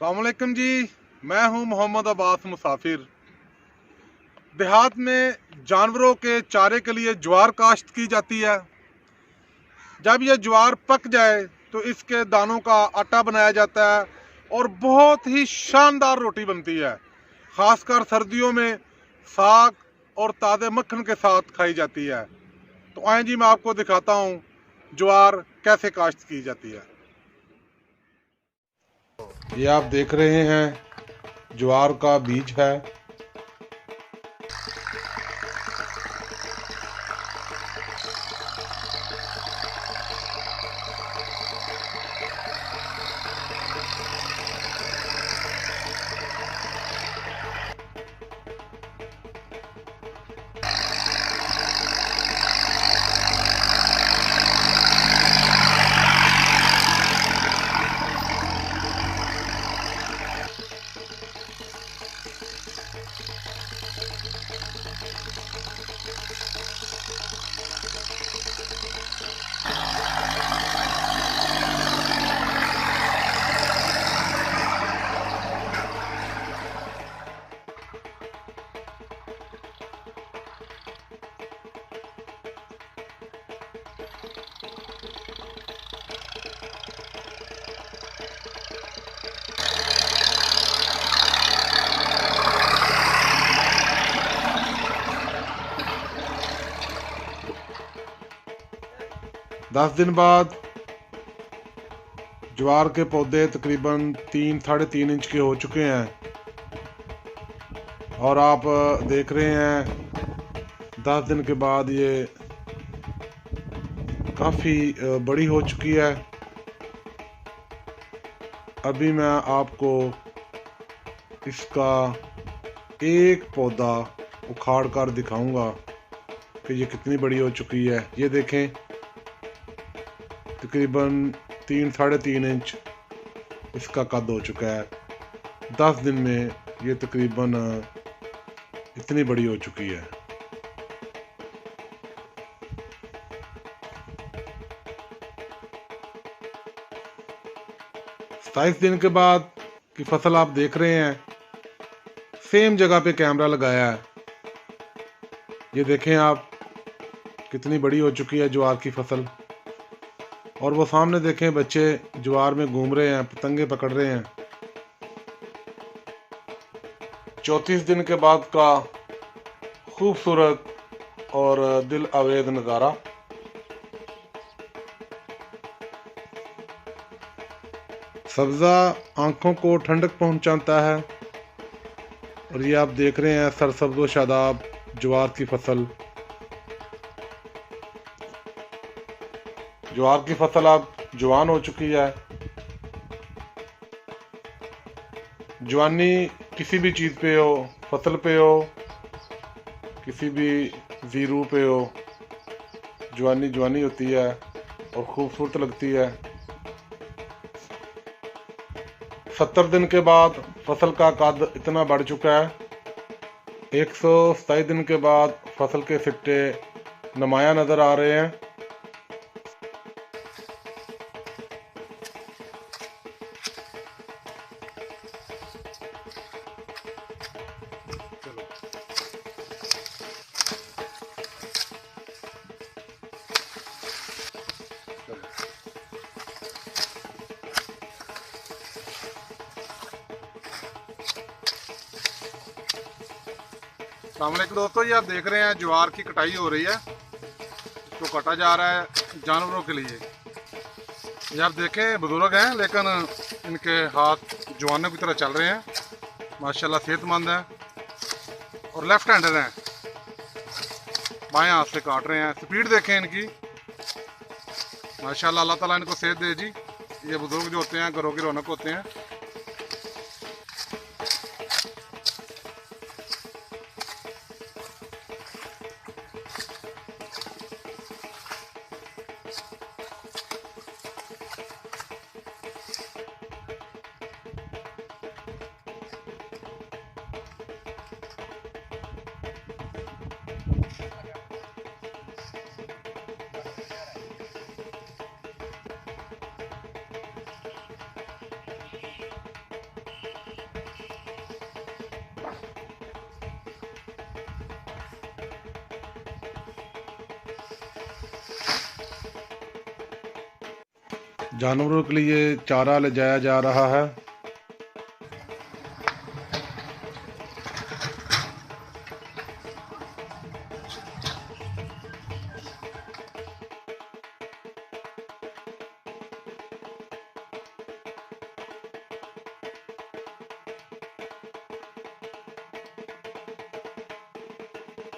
अस्सलामुअलैकुम जी। मैं हूं मोहम्मद अब्बास मुसाफिर। देहात में जानवरों के चारे के लिए ज्वार काश्त की जाती है। जब यह ज्वार पक जाए तो इसके दानों का आटा बनाया जाता है और बहुत ही शानदार रोटी बनती है। खासकर सर्दियों में साग और ताज़े मक्खन के साथ खाई जाती है। तो आए जी, मैं आपको दिखाता हूँ ज्वार कैसे काश्त की जाती है। ये आप देख रहे हैं ज्वार का बीज है। दस दिन बाद ज्वार के पौधे तकरीबन 3-3.5 इंच के हो चुके हैं और आप देख रहे हैं 10 दिन के बाद ये काफ़ी बड़ी हो चुकी है। अभी मैं आपको इसका एक पौधा उखाड़ कर दिखाऊंगा कि ये कितनी बड़ी हो चुकी है। ये देखें, तकरीबन 3-3.5 इंच इसका कद हो चुका है। 10 दिन में ये तकरीबन इतनी बड़ी हो चुकी है। सताईस दिन के बाद की फसल आप देख रहे हैं। सेम जगह पे कैमरा लगाया है। ये देखें आप, कितनी बड़ी हो चुकी है ज्वार की फसल। और वो सामने देखें, बच्चे ज्वार में घूम रहे हैं, पतंगे पकड़ रहे हैं। 34 दिन के बाद का खूबसूरत और दिल आवेज नज़ारा। सब्ज़ा आंखों को ठंडक पहुंचाता है। और ये आप देख रहे हैं सरसब्ज़ व शादाब ज्वार की फसल। ज्वार की फसल अब जवान हो चुकी है। जवानी किसी भी चीज़ पे हो, फसल पे हो, किसी भी ज़ीरू पे हो, जवानी जवानी होती है और खूबसूरत लगती है। 70 दिन के बाद फसल का कद इतना बढ़ चुका है। 127 दिन के बाद फसल के सिट्टे नुमाया नज़र आ रहे हैं। अस्सलामुअलैकुम दोस्तों, ये आप देख रहे हैं ज्वार की कटाई हो रही है। तो काटा जा रहा है जानवरों के लिए। ये आप देखें, बुजुर्ग हैं लेकिन इनके हाथ जवानों की तरह चल रहे हैं। माशाल्लाह सेहतमंद हैं और लेफ्ट हैंडर हैं, बाएं हाथ से काट रहे हैं। स्पीड देखें इनकी, माशाल्लाह। अल्लाह ताला इनको सेहत दे जी। ये बुजुर्ग जो होते हैं घरों की रौनक होते हैं। जानवरों के लिए चारा ले जाया जा रहा है।